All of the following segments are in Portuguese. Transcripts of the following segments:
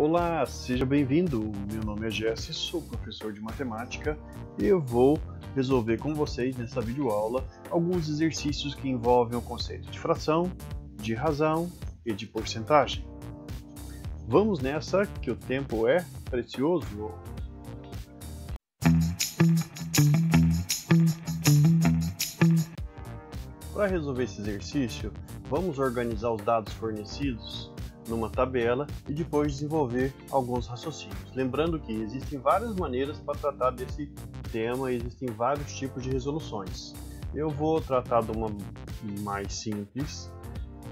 Olá, seja bem-vindo. Meu nome é Jesse, sou professor de matemática e eu vou resolver com vocês nessa videoaula alguns exercícios que envolvem o conceito de fração, de razão e de porcentagem. Vamos nessa, que o tempo é precioso. Para resolver esse exercício, vamos organizar os dados fornecidos numa tabela e depois desenvolver alguns raciocínios. Lembrando que existem várias maneiras para tratar desse tema, existem vários tipos de resoluções. Eu vou tratar de uma mais simples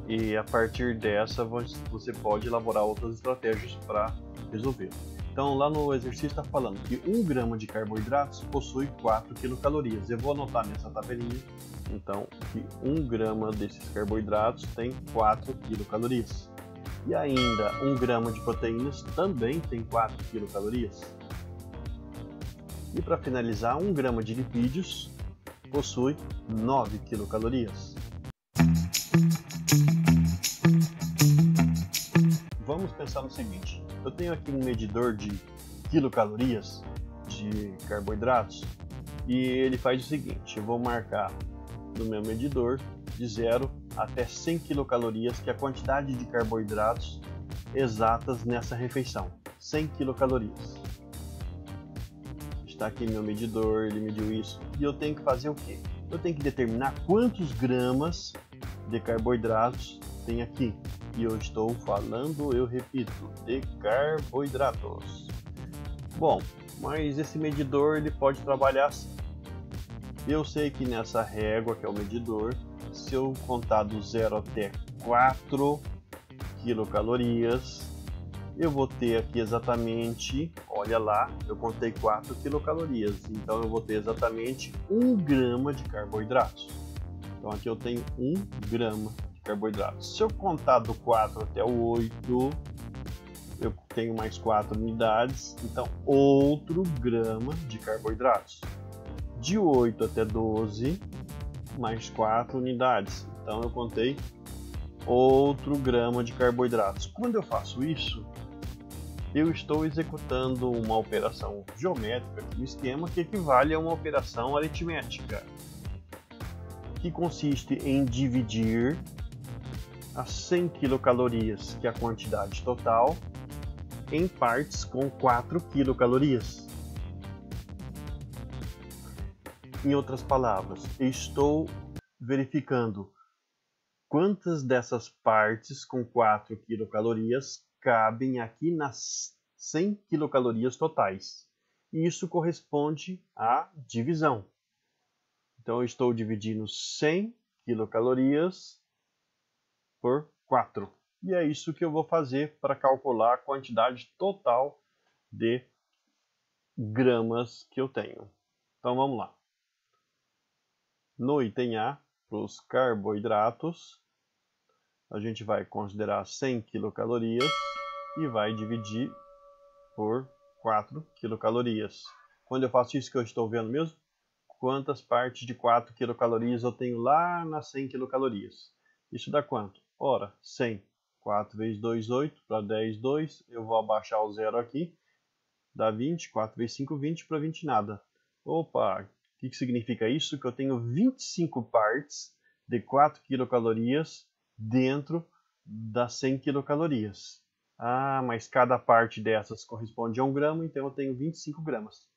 e a partir dessa você pode elaborar outras estratégias para resolver. Então lá no exercício está falando que 1 grama de carboidratos possui 4 quilocalorias. Eu vou anotar nessa tabelinha, então, que 1 grama desses carboidratos tem 4 quilocalorias. E ainda 1 grama de proteínas também tem 4 quilocalorias. E para finalizar, 1 grama de lipídios possui 9 quilocalorias. Vamos pensar no seguinte, eu tenho aqui um medidor de quilocalorias de carboidratos e ele faz o seguinte, eu vou marcar no meu medidor de 0 até 100 quilocalorias, que é a quantidade de carboidratos exatas nessa refeição, 100 quilocalorias. Está aqui meu medidor, ele mediu isso, e eu tenho que fazer o quê? Eu tenho que determinar quantos gramas de carboidratos tem aqui. E eu estou falando, eu repito, de carboidratos. Bom, mas esse medidor ele pode trabalhar assim. Eu sei que nessa régua, que é o medidor, se eu contar do 0 até 4 quilocalorias, eu vou ter aqui exatamente, olha lá, eu contei 4 quilocalorias, então eu vou ter exatamente 1 grama de carboidratos. Então aqui eu tenho 1 grama de carboidratos. Se eu contar do 4 até o 8, eu tenho mais 4 unidades, então outro grama de carboidratos. De 8 até 12, mais 4 unidades. Então eu contei outro grama de carboidratos. Quando eu faço isso, eu estou executando uma operação geométrica, um esquema que equivale a uma operação aritmética, que consiste em dividir as 100 quilocalorias, que é a quantidade total, em partes com 4 quilocalorias. Em outras palavras, estou verificando quantas dessas partes com 4 quilocalorias cabem aqui nas 100 quilocalorias totais. E isso corresponde à divisão. Então, eu estou dividindo 100 quilocalorias por 4. E é isso que eu vou fazer para calcular a quantidade total de gramas que eu tenho. Então, vamos lá. No item A, para os carboidratos, a gente vai considerar 100 quilocalorias e vai dividir por 4 quilocalorias. Quando eu faço isso, que eu estou vendo mesmo, quantas partes de 4 quilocalorias eu tenho lá nas 100 quilocalorias. Isso dá quanto? Ora, 100. 4 vezes 2, 8, para 10, 2. Eu vou abaixar o zero aqui. Dá 20, 4 vezes 5, 20, para 20 nada. Opa! O que significa isso? Que eu tenho 25 partes de 4 quilocalorias dentro das 100 quilocalorias. Ah, mas cada parte dessas corresponde a 1 grama, então eu tenho 25 gramas.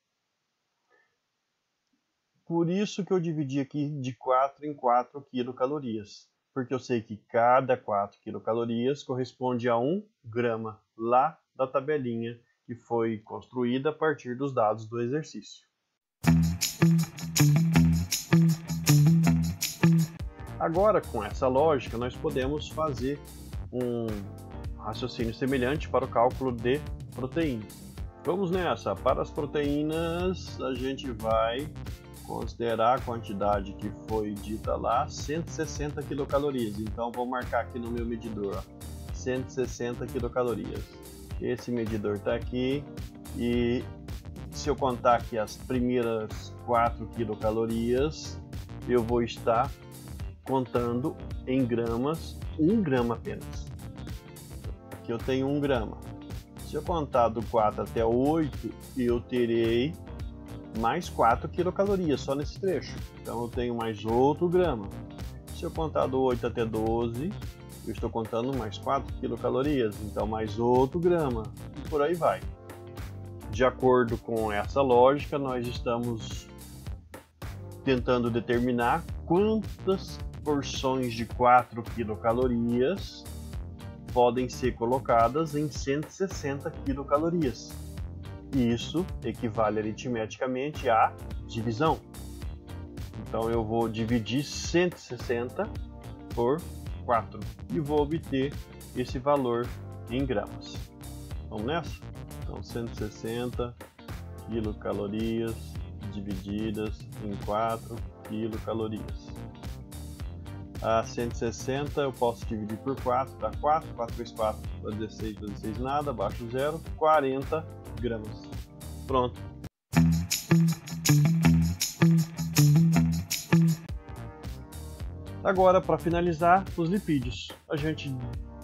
Por isso que eu dividi aqui de 4 em 4 quilocalorias, porque eu sei que cada 4 quilocalorias corresponde a 1 grama lá da tabelinha que foi construída a partir dos dados do exercício. Agora, com essa lógica, nós podemos fazer um raciocínio semelhante para o cálculo de proteínas. Vamos nessa. Para as proteínas, a gente vai considerar a quantidade que foi dita lá, 160 quilocalorias. Então, vou marcar aqui no meu medidor, 160 quilocalorias. Esse medidor está aqui e se eu contar aqui as primeiras 4 quilocalorias, eu vou estar contando em gramas, 1 grama apenas. Aqui eu tenho 1 grama. Se eu contar do 4 até 8, eu terei mais 4 quilocalorias só nesse trecho. Então eu tenho mais outro grama. Se eu contar do 8 até 12, eu estou contando mais 4 quilocalorias, então mais outro grama, e por aí vai. De acordo com essa lógica, nós estamos tentando determinar quantas porções de 4 quilocalorias podem ser colocadas em 160 quilocalorias. Isso equivale aritmeticamente à divisão. Então eu vou dividir 160 por 4 e vou obter esse valor em gramas. Vamos nessa? Então 160 quilocalorias divididas em 4 quilocalorias. A 160 eu posso dividir por 4, dá 4, 4 vezes 4 dá 16, 16 nada, abaixo 0, 40 gramas. Pronto. Agora, para finalizar, os lipídios. A gente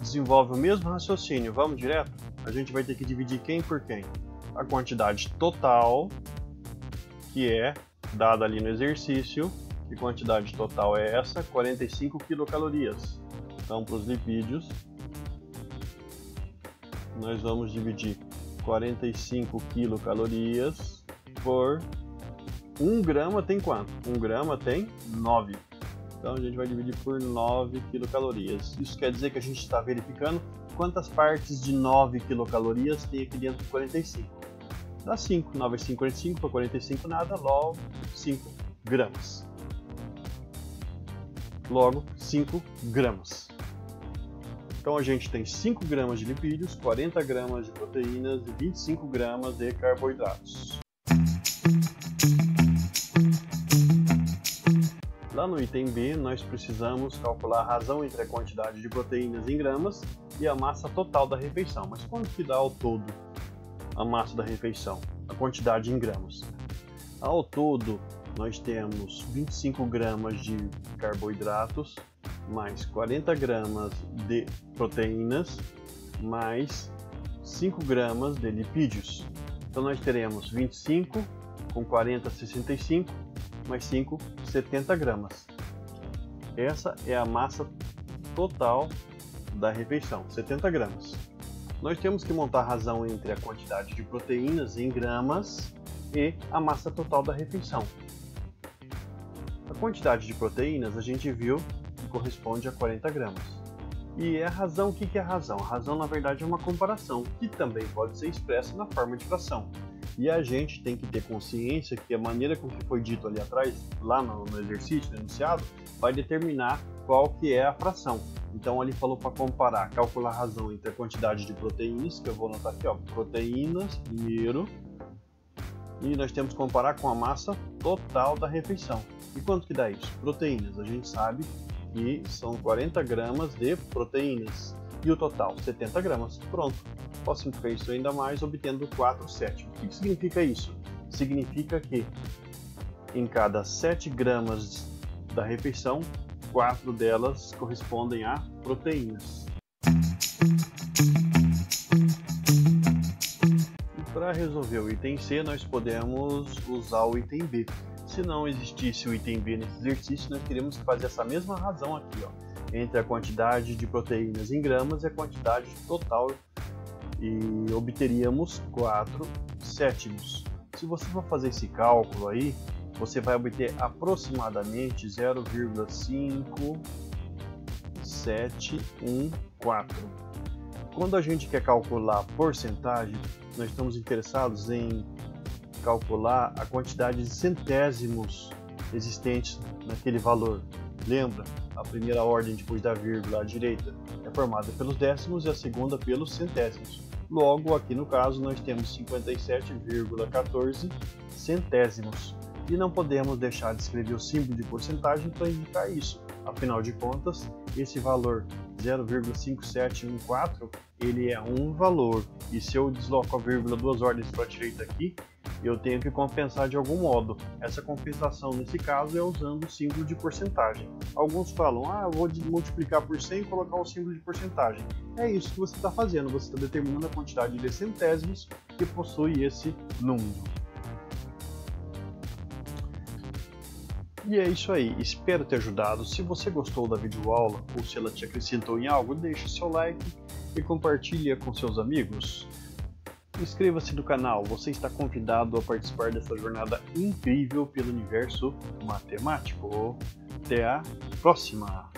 desenvolve o mesmo raciocínio, vamos direto? A gente vai ter que dividir quem por quem? A quantidade total, que é dada ali no exercício. Que quantidade total é essa? 45 quilocalorias. Então, para os lipídios, nós vamos dividir 45 quilocalorias por 1 grama tem quanto? 1 grama tem 9. Então, a gente vai dividir por 9 quilocalorias. Isso quer dizer que a gente está verificando quantas partes de 9 quilocalorias tem aqui dentro de 45. Dá 5. 9 vezes 5, 45. Para 45 nada, logo 5 gramas. Logo, 5 gramas. Então a gente tem 5 gramas de lipídios, 40 gramas de proteínas e 25 gramas de carboidratos. Lá no item B, nós precisamos calcular a razão entre a quantidade de proteínas em gramas e a massa total da refeição. Mas quanto que dá ao todo a massa da refeição? A quantidade em gramas. Ao todo, nós temos 25 gramas de carboidratos, mais 40 gramas de proteínas, mais 5 gramas de lipídios. Então nós teremos 25 com 40, 65, mais 5, 70 gramas. Essa é a massa total da refeição, 70 gramas. Nós temos que montar a razão entre a quantidade de proteínas em gramas e a massa total da refeição. A quantidade de proteínas a gente viu que corresponde a 40 gramas. E a razão, o que é a razão? A razão, na verdade, é uma comparação, que também pode ser expressa na forma de fração. E a gente tem que ter consciência que a maneira com que foi dito ali atrás, lá no exercício, no enunciado, vai determinar qual que é a fração. Então, ele falou para comparar, calcular a razão entre a quantidade de proteínas, que eu vou anotar aqui, ó, proteínas, primeiro, e nós temos que comparar com a massa total da refeição. E quanto que dá isso? Proteínas, a gente sabe que são 40 gramas de proteínas. E o total, 70 gramas. Pronto. Posso simplificar isso ainda mais, obtendo 4/7. O que significa isso? Significa que em cada 7 gramas da refeição, 4 delas correspondem a proteínas. Para resolver o item C, nós podemos usar o item B. Se não existisse o item B nesse exercício, nós teríamos que fazer essa mesma razão aqui, ó, entre a quantidade de proteínas em gramas e a quantidade total, e obteríamos 4/7. Se você for fazer esse cálculo aí, você vai obter aproximadamente 0,5714. Quando a gente quer calcular porcentagem, nós estamos interessados em calcular a quantidade de centésimos existentes naquele valor. Lembra? A primeira ordem depois da vírgula à direita é formada pelos décimos e a segunda pelos centésimos. Logo, aqui no caso, nós temos 57,14 centésimos. E não podemos deixar de escrever o símbolo de porcentagem para indicar isso. Afinal de contas, esse valor 0,5714, ele é um valor. E se eu desloco a vírgula 2 ordens para a direita aqui, eu tenho que compensar de algum modo. Essa compensação nesse caso é usando o símbolo de porcentagem. Alguns falam, eu vou multiplicar por 100 e colocar o símbolo de porcentagem. É isso que você está fazendo, você está determinando a quantidade de centésimos que possui esse número. E é isso aí, espero ter ajudado. Se você gostou da videoaula ou se ela te acrescentou em algo, deixe seu like e compartilhe com seus amigos. Inscreva-se no canal, você está convidado a participar dessa jornada incrível pelo universo matemático. Até a próxima!